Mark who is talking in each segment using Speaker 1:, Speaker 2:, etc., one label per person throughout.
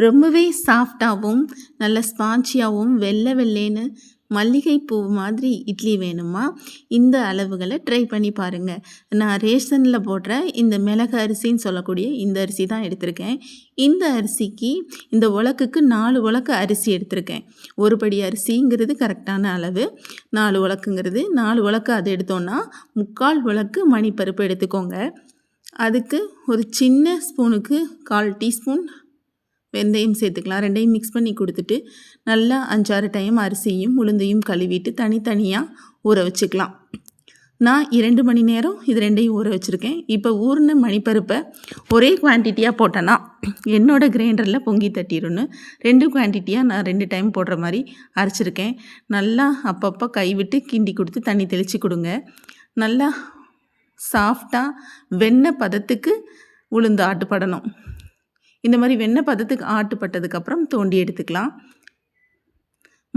Speaker 1: ரொம்பவே சாஃப்டாகவும் நல்ல ஸ்பான்ச்சியாகவும் வெள்ளை வெள்ளேன்னு மல்லிகைப்பூ மாதிரி இட்லி வேணுமா? இந்த அளவுகளை ட்ரை பண்ணி பாருங்கள். நான் ரேஷனில் போடுற இந்த மிளகு அரிசின்னு சொல்லக்கூடிய இந்த அரிசி தான் எடுத்திருக்கேன். இந்த அரிசிக்கு இந்த உலக்குக்கு 4 உலக்கு அரிசி எடுத்திருக்கேன். ஒரு படி அரிசிங்கிறது கரெக்டான அளவு. 4 உலக்குங்கிறது 4 உலக்கு அது எடுத்தோன்னா 3/4 உலக்கு மணிப்பருப்பு எடுத்துக்கோங்க. அதுக்கு ஒரு சின்ன ஸ்பூனுக்கு 1/4 டீஸ்பூன் வெந்தயம் சேர்த்துக்கலாம். ரெண்டையும் மிக்ஸ் பண்ணி கொடுத்துட்டு நல்லா 5-6 டைம் அரிசியும் உளுந்தையும் கழுவிட்டு தனித்தனியாக ஊற வச்சுக்கலாம். நான் 2 மணி நேரம் இது ரெண்டையும் ஊற வச்சுருக்கேன். இப்போ ஊறின மணிப்பருப்பை ஒரே குவான்டிட்டியாக போட்டேன்னா என்னோடய கிரைண்டரில் பொங்கி தட்டிடும்னு 2 குவான்டிட்டியாக நான் 2 டைம் போடுற மாதிரி அரைச்சிருக்கேன். நல்லா அப்பப்போ கைவிட்டு கிண்டி கொடுத்து தண்ணி தெளித்து கொடுங்க. நல்லா சாஃப்டாக வெண்ணெய் பதத்துக்கு உளுந்து ஆட்டுப்படணும். இந்த மாதிரி வெண்ணெய் பதத்துக்கு ஆட்டுப்பட்டதுக்கப்புறம் தோண்டி எடுத்துக்கலாம்.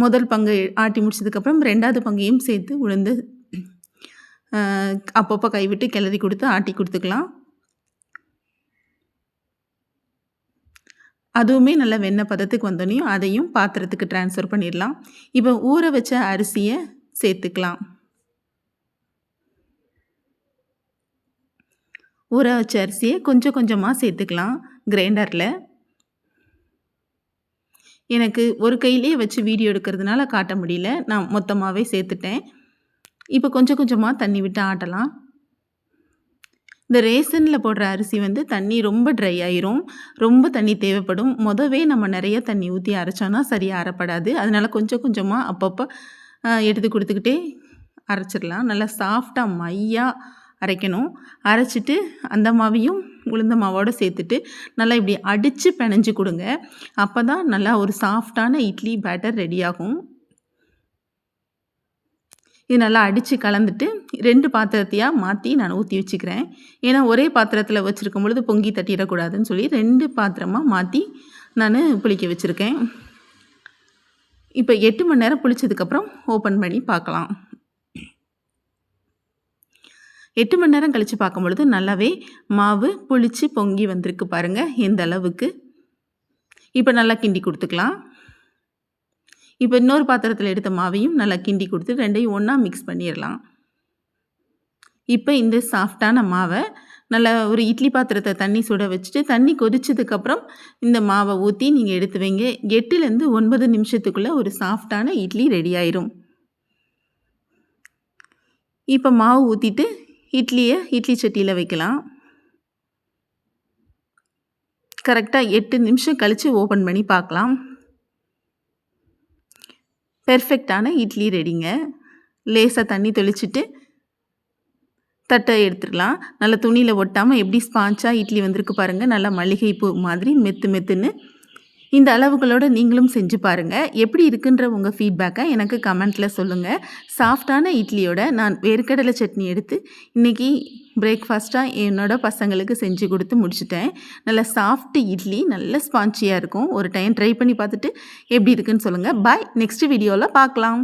Speaker 1: முதல் பங்கு ஆட்டி முடிச்சதுக்கப்புறம் 2வது பங்கையும் சேர்த்து உளுந்து அப்பப்போ கைவிட்டு கிளறி கொடுத்து ஆட்டி கொடுத்துக்கலாம். அதுவுமே நல்லா வெண்ணெய் பதத்துக்கு வந்தோடனையும் அதையும் பாத்திரத்துக்கு ட்ரான்ஸ்ஃபர் பண்ணிடலாம். இப்போ ஊற வச்ச அரிசியை சேர்த்துக்கலாம். ஊற வச்ச அரிசியை கொஞ்சம் கொஞ்சமாக சேர்த்துக்கலாம் கிரைண்டரில். எனக்கு ஒரு கையிலே வச்சு வீடியோ எடுக்கிறதுனால காட்ட முடியல, நான் மொத்தமாகவே சேர்த்துட்டேன். இப்போ கொஞ்சம் கொஞ்சமாக தண்ணி விட்டு ஆட்டலாம். இந்த ரேஷனில் போடுற அரிசி தண்ணி ரொம்ப ட்ரை ஆயிரும், ரொம்ப தண்ணி தேவைப்படும். முதவே நம்ம நிறைய தண்ணி ஊற்றி அரைச்சோன்னா சரியாக அரைப்படாது. அதனால் கொஞ்சம் கொஞ்சமாக அப்பப்போ எடுத்து கொடுத்துக்கிட்டே அரைச்சிடலாம். நல்லா சாஃப்டாக மையாக அரைக்கணும். அரைச்சிட்டு அந்த மாவையும் உளுந்த மாவோடு சேர்த்துட்டு நல்லா இப்படி அடித்து பிணைஞ்சு கொடுங்க. அப்போ தான் நல்லா ஒரு சாஃப்டான இட்லி பேட்டர் ரெடி ஆகும். இது நல்லா அடித்து கலந்துட்டு 2 பாத்திரத்தையாக மாற்றி நான் ஊற்றி வச்சுக்கிறேன். ஏன்னா ஒரே பாத்திரத்தில் வச்சுருக்கும் பொழுது பொங்கி தட்டிடக்கூடாதுன்னு சொல்லி 2 பாத்திரமாக மாற்றி நான் புளிக்க வச்சுருக்கேன். இப்போ 8 மணி நேரம் புளிச்சதுக்கப்புறம் ஓப்பன் பண்ணி பார்க்கலாம். 8 மணி நேரம் கழித்து பார்க்கும்பொழுது நல்லாவே மாவு புளிச்சு பொங்கி வந்திருக்கு பாருங்கள், எந்த அளவுக்கு. இப்போ நல்லா கிண்டி கொடுத்துக்கலாம். இப்போ இன்னொரு பாத்திரத்தில் எடுத்த மாவையும் நல்லா கிண்டி கொடுத்து 2ஐயும் ஒன்றா மிக்ஸ் பண்ணிடலாம். இப்போ இந்த சாஃப்டான மாவை நல்லா ஒரு இட்லி பாத்திரத்தை தண்ணி சுட வச்சுட்டு தண்ணி கொதிச்சதுக்கப்புறம் இந்த மாவை ஊற்றி நீங்கள் எடுத்து வைங்க. 8லேருந்து 9 நிமிஷத்துக்குள்ளே ஒரு சாஃப்டான இட்லி ரெடி ஆயிரும். இப்போ மாவு ஊற்றிட்டு இட்லி சட்டியில் வைக்கலாம். கரெக்டாக 8 நிமிஷம் கழித்து ஓப்பன் பண்ணி பார்க்கலாம். பெர்ஃபெக்டான இட்லி ரெடிங்க. லேசாக தண்ணி தெளிச்சிட்டு தட்டை எடுத்துடலாம். நல்லா துணியில் ஒட்டாமல் எப்படி ஸ்பான்ச்சாக இட்லி வந்திருக்கு பாருங்கள். நல்லா மல்லிகைப்பூ மாதிரி மெத்து மெத்துன்னு. இந்த அளவுகளோடு நீங்களும் செஞ்சு பாருங்கள். எப்படி இருக்குன்ற உங்கள் ஃபீட்பேக்கை எனக்கு கமெண்ட்டில் சொல்லுங்கள். சாஃப்டான இட்லியோட நான் வேர்க்கடலை சட்னி எடுத்து இன்றைக்கி பிரேக்ஃபாஸ்ட்டாக என்னோடய பசங்களுக்கு செஞ்சு கொடுத்து முடிச்சிட்டேன். நல்லா சாஃப்ட் இட்லி நல்ல ஸ்பான்ச்சியாக இருக்கும். ஒரு டைம் ட்ரை பண்ணி பார்த்துட்டு எப்படி இருக்குன்னு சொல்லுங்கள். பாய், நெக்ஸ்ட் வீடியோவில் பார்க்கலாம்.